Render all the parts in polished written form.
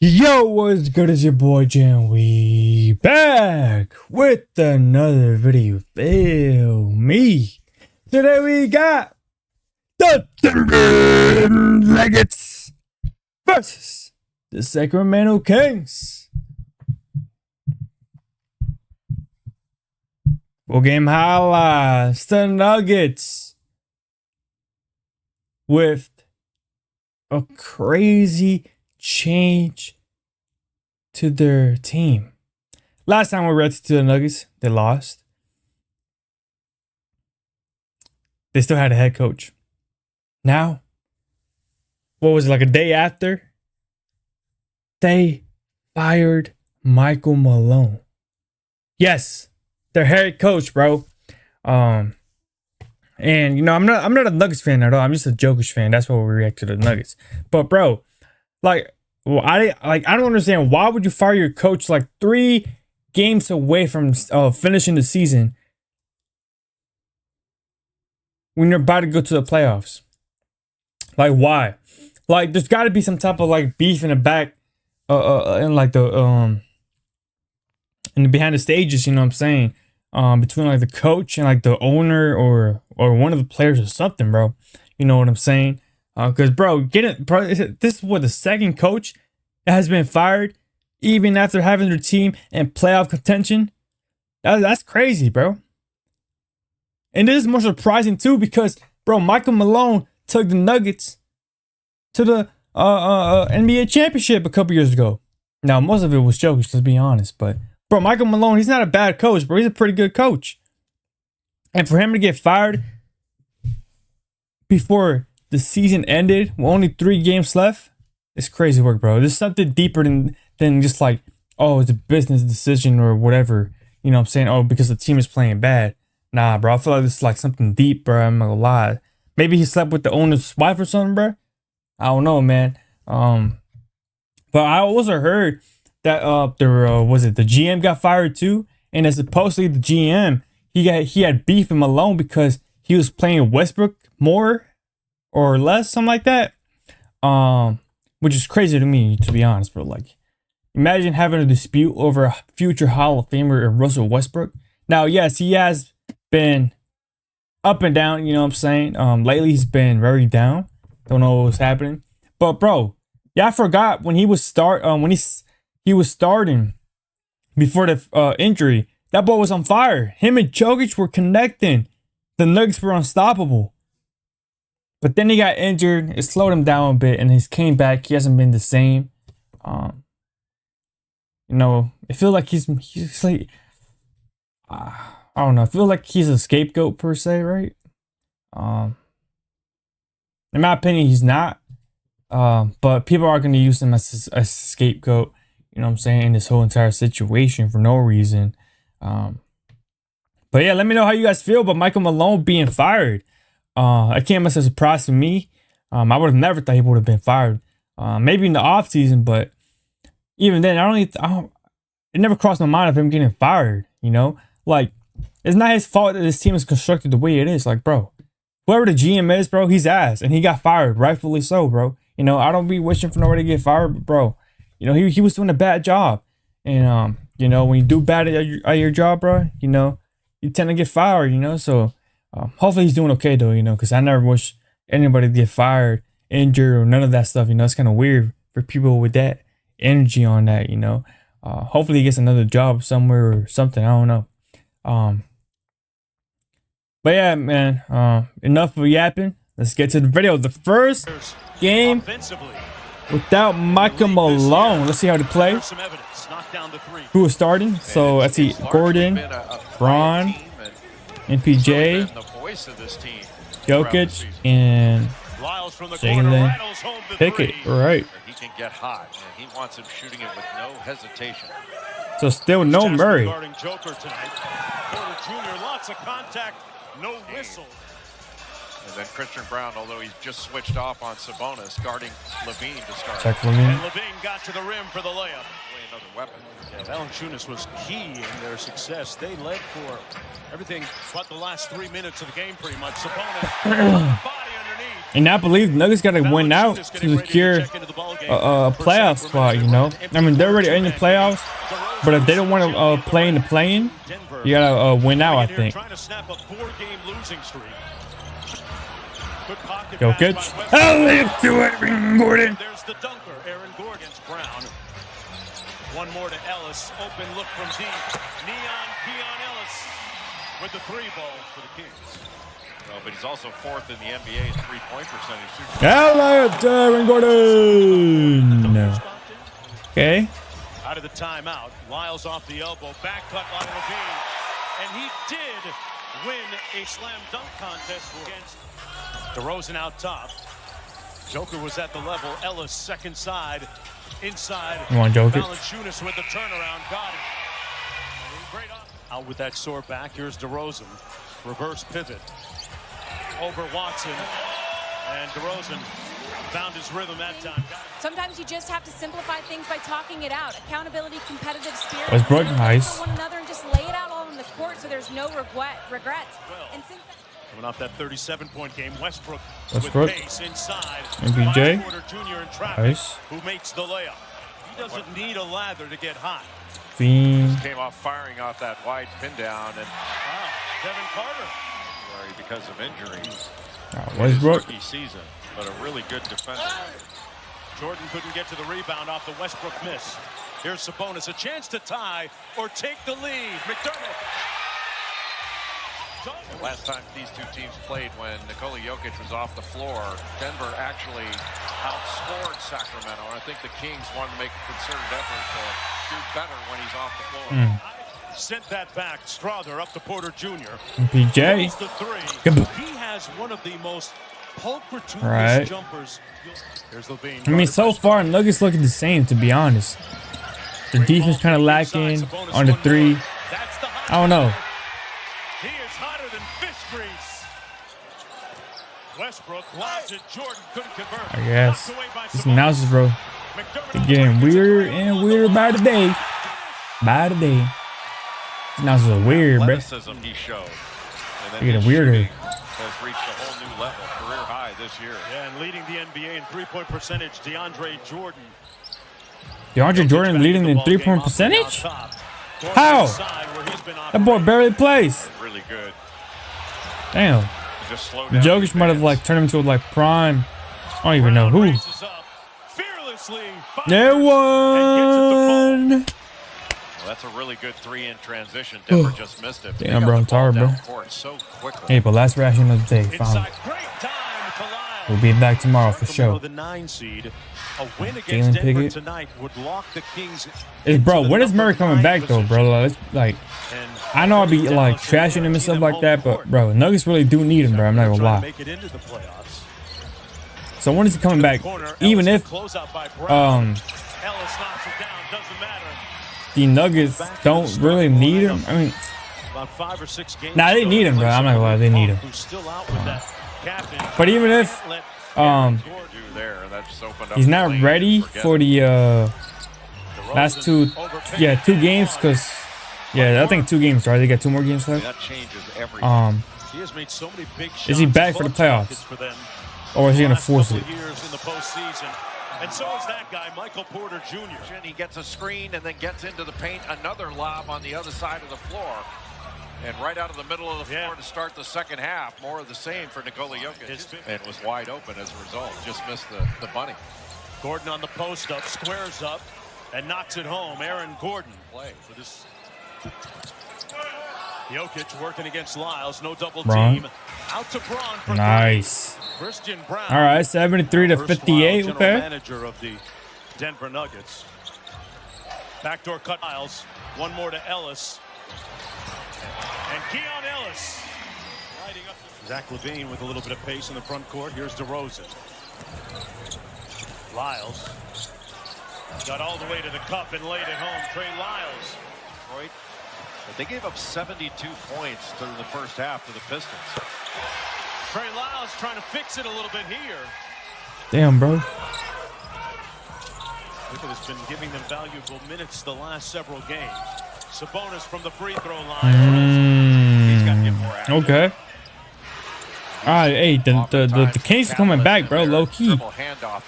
Yo, what's good? It's your boy Jan. We back with another video. Feel me. Today we got the Denver Nuggets versus the Sacramento Kings. Full game highlights. The Nuggets with a crazy change to their team. Last time we read to the Nuggets, they lost. They still had a head coach. Now, what was it, like a day after? They fired Michael Malone. Yes, their head coach, bro. And you know, I'm not a Nuggets fan at all. I'm just a Jokic fan. That's why we react to the Nuggets. But bro, I don't understand, why would you fire your coach like 3 games away from finishing the season when you're about to go to the playoffs? Like, why? Like, there's got to be some type of like beef in the back, in like the in the behind the stages. You know what I'm saying? Between like the coach and like the owner or one of the players or something, bro. You know what I'm saying? Because bro, this is what, the second coach that has been fired even after having their team in playoff contention. That's crazy, bro. And this is more surprising too because, bro, Michael Malone took the Nuggets to the NBA championship a couple years ago. Now, most of it was Jokic, let's be honest. But bro, Michael Malone, he's not a bad coach, bro. He's a pretty good coach. And for him to get fired before the season ended with only 3 games left, it's crazy work, bro. There's something deeper than just like, oh, it's a business decision or whatever. You know what I'm saying? Oh, because the team is playing bad. Nah, bro. I feel like this is like something deep, bro. I'm not gonna lie. Maybe he slept with the owner's wife or something, bro. I don't know, man. But I also heard that was it the GM got fired too, and as supposedly the GM he had beef with Malone because he was playing Westbrook more or less, something like that. Which is crazy to me, to be honest, bro. Like, imagine having a dispute over a future Hall of Famer in Russell Westbrook. Now, yes, he has been up and down, you know what I'm saying? Lately he's been very down. Don't know what was happening. But bro, yeah, I forgot when he was he was starting before the injury. That boy was on fire. Him and Jokic were connecting. The Nuggets were unstoppable. But then he got injured. It slowed him down a bit, and he came back. He hasn't been the same. You know, I feel like he's like, I don't know. I feel like he's a scapegoat per se, right? In my opinion, he's not. But people are going to use him as a scapegoat. You know what I'm saying? In this whole entire situation for no reason. But yeah, let me know how you guys feel about Michael Malone being fired. It came as a surprise to me. I would have never thought he would have been fired. Maybe in the off season, but even then, it never crossed my mind of him getting fired. You know, like, it's not his fault that this team is constructed the way it is. Like, bro, whoever the GM is, bro, he's ass, and he got fired, rightfully so, bro. You know, I don't be wishing for nobody to get fired, but bro, you know, he was doing a bad job, and you know, when you do bad at your job, bro, you know, you tend to get fired. You know, so. Hopefully he's doing okay though, you know, because I never wish anybody to get fired, injured, or none of that stuff. You know, it's kind of weird for people with that energy on that, you know. Hopefully he gets another job somewhere or something. I don't know. But yeah, man, enough of yapping. Let's get to the video. The first game without Michael Malone. Let's see how they play. Who was starting? So let's see, Gordon, Braun, MPJ, Jokic, and Jalen Pickett. Right. He can get hot, and he wants him shooting it with no hesitation. So still no Murray. Joker tonight. Porter Jr. Lots of contact, no whistle. And then Christian Brown, although he's just switched off on Sabonis, guarding Levine to start. Check Levine. And Levine got to the rim for the layup. Another weapon. Yeah, Valanciunas was key in their success. They led for everything but the last 3 minutes of the game, pretty much. Sabonis body underneath. And I believe Nuggets got to win out to secure a playoff spot, you know? I mean, they're already in the playoffs, but if they don't want to play in the play-in, you got to win out, I think. Jokic. Oh, let's do it, Gordon. There's the dunker, Aaron Gordon's Brown. One more to Ellis. Open look from deep. Keon Ellis with the 3 ball for the Kings. Well, but he's also 4th in the NBA in 3-point percentage. Hello, Aaron Gordon. No. Okay. Out of the timeout. Lyles off the elbow. Back cut by Levine. And he did win a slam dunk contest against DeRozan out top. Joker was at the level. Ellis second side. Inside. You want Joker? Valanciunas with the turnaround. Got it. Great out with that sore back. Here's DeRozan. Reverse pivot. Over Watson. And DeRozan found his rhythm that time. Sometimes you just have to simplify things by talking it out. Accountability, competitive spirit. Westbrook, nice. One another and just lay it out all on the court so there's no regrets. And since coming off that 37-point game, Westbrook with pace inside. MPJ. Jr. in traffic, Nice. who makes the layup. He doesn't need a lather to get hot. Fiend. Came off firing off that wide pin down, and Devin Carter. sorry, because of injuries. Westbrook. Rookie season, but a really good defender. Jordan couldn't get to the rebound off the Westbrook miss. Here's Sabonis, a chance to tie or take the lead. McDermott. The last time these two teams played, when Nikola Jokic was off the floor, Denver actually outscored Sacramento. And I think the Kings wanted to make a concerted effort to do better when he's off the floor. Sent that back. Strother up to Porter Jr. MPJ. The 3. He has one of the most pulchritude jumpers. There's Levine. I mean, so far, Nuggets looking the same, to be honest. Their defense kind of lacking on the 3. I don't know. He is hotter than fish grease. Westbrook lobs it. Jordan couldn't convert. I guess. These announcers, bro. They're getting weirder and weirder by the day. By the day. These announcers are weird, bro. Athleticism he showed. And They're getting weirder. Has reached a whole new level, career high this year. Yeah, and leading the NBA in 3-point percentage, DeAndre Jordan. DeAndre Jordan leading in 3-point percentage? How? That boy barely plays. Really good. Damn. Just slow down. Jokic might have like turned him into like prime. I don't even know who. There one. Well, that's a really good 3 in transition. Denver just missed it. Damn, bro, I'm tired, bro. So quickly. Hey, but last ration of the day, finally. We'll be back tomorrow for sure. The 9 seed. A win against Denver tonight would lock the Kings. Bro, when is Murray coming back though, bro? Like, I know I'll be like trashing him and stuff like that, but bro, Nuggets really do need him, bro. I'm not gonna lie. So when is he coming back? Even if the Nuggets don't really need him. I mean, nah, they need him, bro. I'm not gonna lie, they need him. But even if he's not ready for the last 2 games, because I think 2 games, right? They got 2 more games left. Is he back for the playoffs, or is he gonna force it? And so is that guy, Michael Porter Jr. He gets a screen and then gets into the paint. Another lob on the other side of the floor. And right out of the middle of the floor to start the second half. More of the same for Nikola Jokic. And was wide open as a result. Just missed the bunny. Gordon on the post up, squares up, and knocks it home. Aaron Gordon play for this. Jokic working against Lyles. No double team. Out to Braun for nice. Christian Brown. All right, 73 to 58. Okay. Manager of the Denver Nuggets. Backdoor cut Lyles. One more to Ellis. And Keon Ellis lighting up. Zach LaVine with a little bit of pace in the front court. Here's DeRozan. Lyles got all the way to the cup and laid it home. Trey Lyles. Detroit. But they gave up 72 points to the first half to the Pistons. Trey Lyles trying to fix it a little bit here. Damn, bro. Clifford has been giving them valuable minutes the last several games. Sabonis from the free throw line. Okay. Hey, the Kings are coming back, bro. Low key.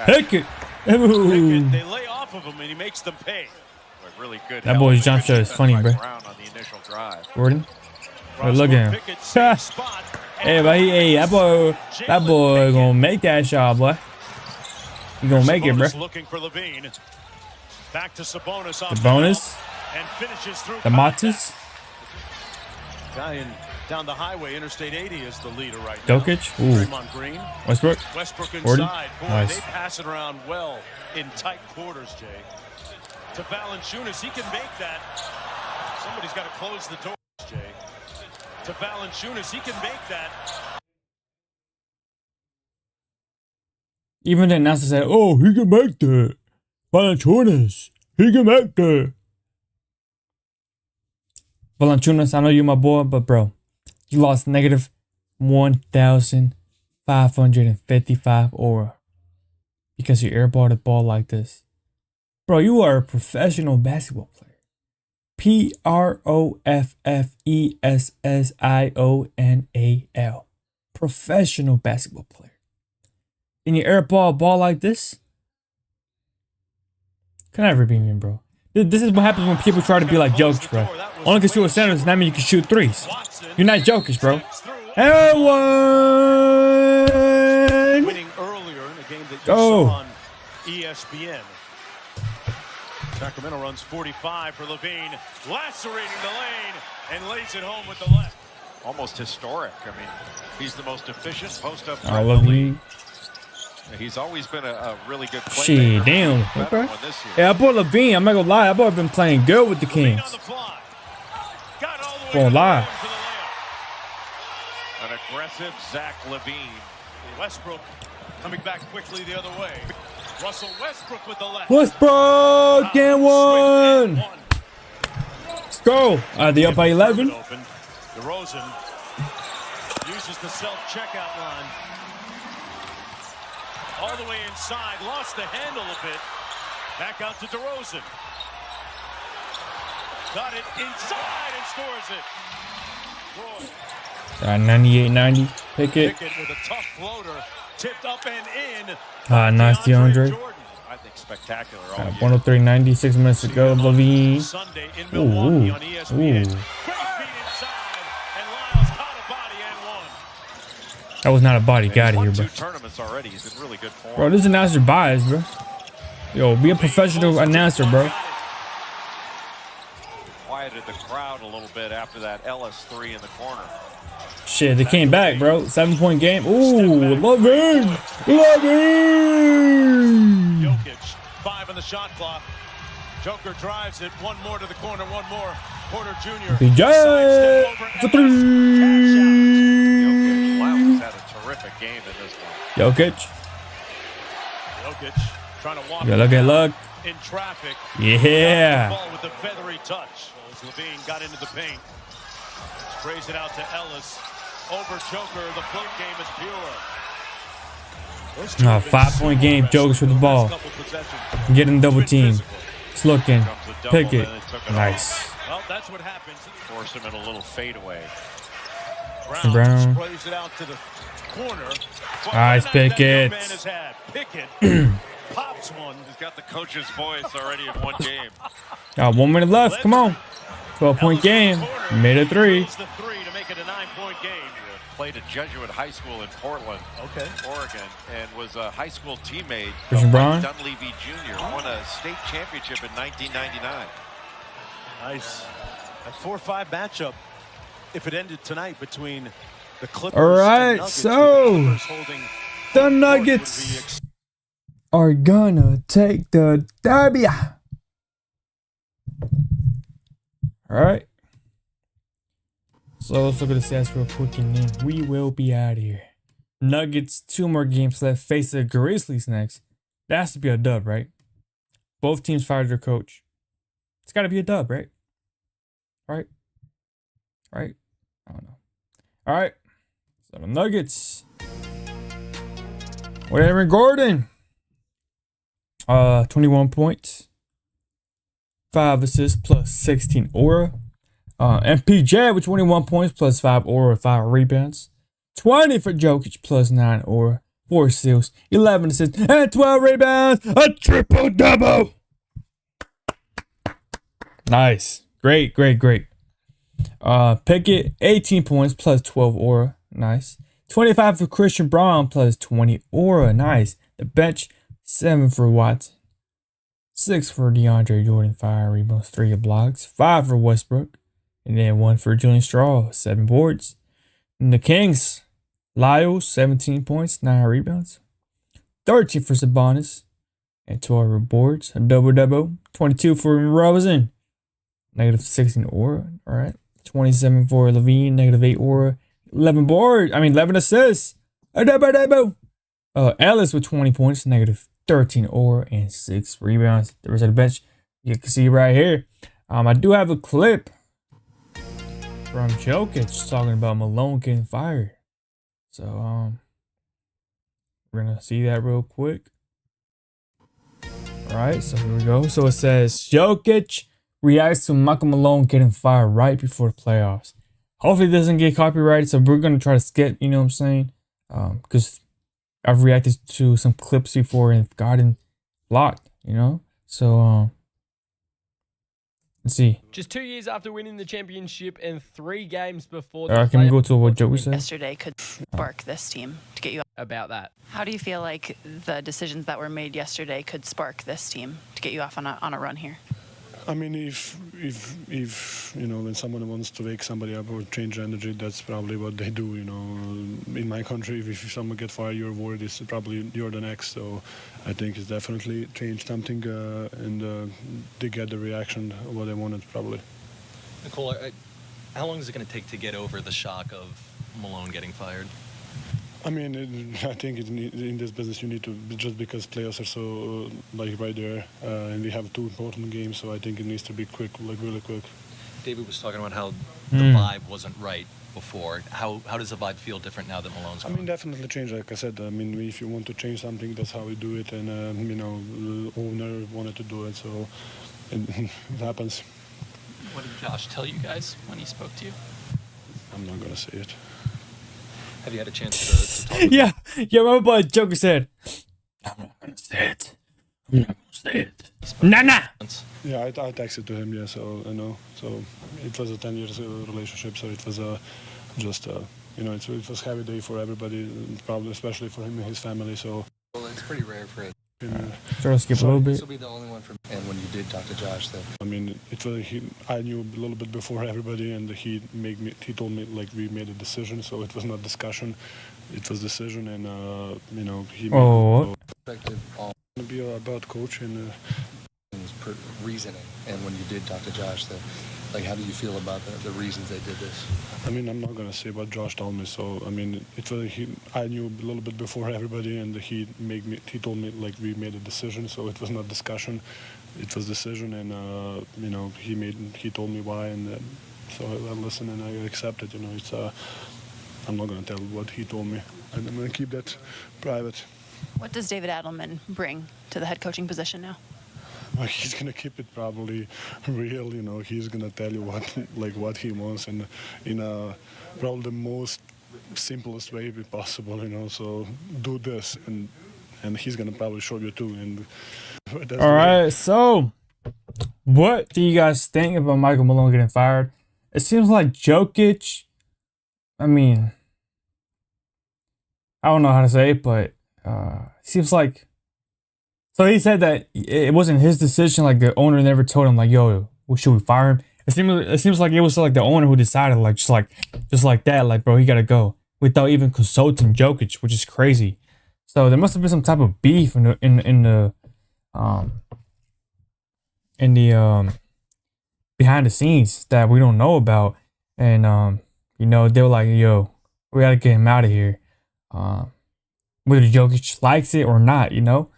Pick it. Ooh. They lay off of him, and he makes them pay. Really good. That boy's jump shot is funny, bro. Gordon. Oh, look at him. Hey, but hey, that boy gonna make that shot, boy. He gonna make it, bro. Looking for Levine. Back to Sabonis. The bonus. And finishes through the Matus. Guy down the highway, Interstate 80 is the leader right now. Jokic. Ooh. Green. Westbrook. Inside. Gordon. Boy, Nice. they pass it around well in tight quarters, Jay. To Valanciunas, he can make that. Somebody's got to close the door, Jay. To Valanciunas, he can make that. Even the announcer said, "Oh, he can make that." Valanciunas, he can make that. Valanciunas, I know you're my boy, but bro, you lost negative 1,555 aura because you airballed the ball like this. Bro, you are a professional basketball player. Professional. Professional basketball player. And you airball a ball like this? Can never be me, bro. This is what happens when people try to be like Jokic, bro. Only because you're a center does not mean you can shoot threes. You're not Jokic, bro. Everyone! Winning earlier in a game that you saw on ESPN. Sacramento runs 45 for Levine, lacerating the lane and lays it home with the left. Almost historic. I mean, he's the most efficient post-up. I love you. He's always been a really good player. Shit, damn. Okay. Yeah, I boy Levine, I'm not gonna lie, that boy been playing good with the Kings. Gonna lie. An aggressive Zach Levine. Westbrook coming back quickly the other way. Russell Westbrook with the left. Westbrook, get one. Let's go. The up by 11. DeRozan uses the self-checkout line. All the way inside, lost the handle a bit. Back out to DeRozan. Got it inside and scores it. 98-90. Pickett. Pickett with a tough floater, tipped up and in. Nice DeAndre. I think spectacular. 103-90, 6 minutes to go. Levine. Sunday in Milwaukee on ESPN. Ooh. That was not a body. Got it here, bro. Tournaments already. He's in really good form. Bro, this announcer bias, bro. Yo, be a professional announcer, bro. Quieted the crowd a little bit after that Ellis 3 in the corner. Shit, they came back, bro. 7-point game. Ooh, Levine. Jokic, 5 on the shot clock. Joker drives it. One more to the corner. One more. Porter Jr. BJ for 3. Had a terrific game in this one. Jokic trying to walk. Look. In traffic. Yeah. Ball with the feathery touch. As Levine got into the paint. Sprays it out to Ellis. Over Joker. The float game is pure. 5-point game. Jokic with the ball. Getting double team. It's looking. Pick it. Nice. Well, that's what happens. Forced him in a little fadeaway. Brown. Sprays it out to the corner. Nice Pickett. Pickett pops one. He's got the coach's voice already in one game. Got 1 minute left. Come on. 12-point game. Made a 3. The 3 to make it a 9-point game. Played at Jesuit High School in Portland, Oregon, and was a high school teammate of Brown. Dunleavy Jr. Won a state championship in 1999. Nice. A 4-5 matchup. If it ended tonight between the Clippers all right, and Nuggets, so the Nuggets are gonna take the derby. All right. So let's look at the stats real quick and then we will be out of here. Nuggets, 2 more games left. Face the Grizzlies next. That has to be a dub, right? Both teams fired their coach. It's got to be a dub, right? Right? I don't know. All right. So the Nuggets. With Aaron Gordon. 21 points. 5 assists plus 16 aura. MPJ with 21 points plus 5 aura, 5 rebounds. 20 for Jokic plus 9 aura, 4 steals, 11 assists, and 12 rebounds. A triple double. Nice. Great. Pickett, 18 points plus 12 aura. Nice. 25 for Christian Braun plus 20 aura. Nice. The bench, 7 for Watson. 6 for DeAndre Jordan, 5 rebounds, 3 blocks. 5 for Westbrook. And then 1 for Julian Straw, 7 boards. And the Kings, Lyles, 17 points, 9 rebounds. 13 for Sabonis. And 12 boards. A double-double. 22 for Rosen. Negative 16 aura. All right. 27 for Levine. Negative 8 aura. 11 assists. A double-double. Ellis with 20 points. Negative 13 aura and 6 rebounds. The rest of the bench, you can see right here. I do have a clip from Jokic talking about Malone getting fired. So, we're going to see that real quick. All right, so here we go. So it says, Jokic reacts to Michael Malone getting fired right before the playoffs. Hopefully it doesn't get copyrighted, so we're going to try to skip, you know what I'm saying? Because I've reacted to some clips before and gotten blocked, you know? So, let's see. Just 2 years after winning the championship and 3 games before Can we go to what Joker said? Yesterday could spark this team to get you about that. How do you feel like the decisions that were made yesterday could spark this team to get you off on a run here? I mean, if you know, when someone wants to wake somebody up or change energy, that's probably what they do. You know, in my country, if someone get fired, your word is probably you're the next. So, I think it's definitely changed something, and they get the reaction of what they wanted probably. Nicole, how long is it going to take to get over the shock of Malone getting fired? I mean, I think in this business you need to, just because playoffs are so like right there, and we have 2 important games, so I think it needs to be quick, like really quick. David was talking about how the vibe wasn't right before. How does the vibe feel different now that Malone's gone? I mean, definitely change. Like I said, I mean, if you want to change something, that's how we do it, and you know, the owner wanted to do it, so it happens. What did Josh tell you guys when he spoke to you? I'm not gonna say it. Have you had a chance to talk with Yeah, my boy Joker said, I'm not gonna say it. I'm not gonna say it. Nah. Yeah, I texted to him, yeah, so I know. So it was a 10 years relationship, so it was just, you know, it was heavy day for everybody, probably especially for him and his family, so. Well, it's pretty rare for it. Try to skip a little bit. This will be the only one for me. And when you did talk to Josh, then I mean, I knew a little bit before everybody, and he told me like we made a decision, so it was not discussion, it was decision, and you know he made perspective on to be about coach and reasoning. And when you did talk to Josh, then like how do you feel about the reasons they did this? I mean, I'm not gonna say what Josh told me. So I mean, I knew a little bit before everybody, and he told me like we made a decision, so it was not discussion, it was decision, and you know he told me why, and so I listened and I accepted. You know, it's I'm not gonna tell what he told me, and I'm gonna keep that private. What does David Adelman bring to the head coaching position now? He's gonna keep it probably real, you know. He's gonna tell you what he wants, and in probably the most simplest way possible, you know. So do this, and he's gonna probably show you too. And all right, so what do you guys think about Michael Malone getting fired? It seems like Jokic. I mean, I don't know how to say it, but seems like. So he said that it wasn't his decision. Like the owner never told him, like, "Yo, should we fire him?" It seems like it was like the owner who decided, like just like that, like, bro, he gotta go without even consulting Jokic, which is crazy. So there must have been some type of beef in the behind the scenes that we don't know about, and you know, they were like, "Yo, we gotta get him out of here," whether Jokic likes it or not, you know.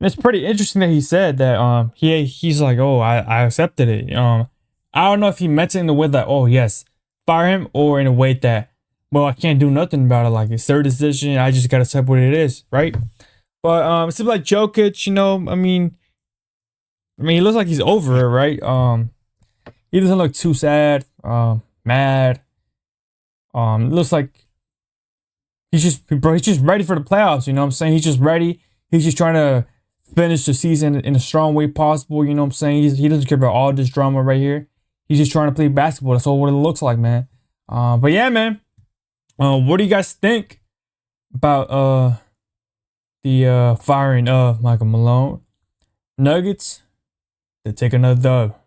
It's pretty interesting that he said that he's like, oh, I accepted it. I don't know if he meant it in the way that, oh yes, fire him, or in a way that, well, I can't do nothing about it, like it's their decision, I just gotta accept what it is, right? But it seems like Jokic, you know, I mean he looks like he's over it, right? He doesn't look too sad, mad. It looks like He's just ready for the playoffs. You know what I'm saying? He's just ready. He's just trying to finish the season in a strong way possible. You know what I'm saying? He doesn't care about all this drama right here. He's just trying to play basketball. That's all what it looks like, man. But yeah, man. What do you guys think about the firing of Michael Malone? Nuggets, they take another dub.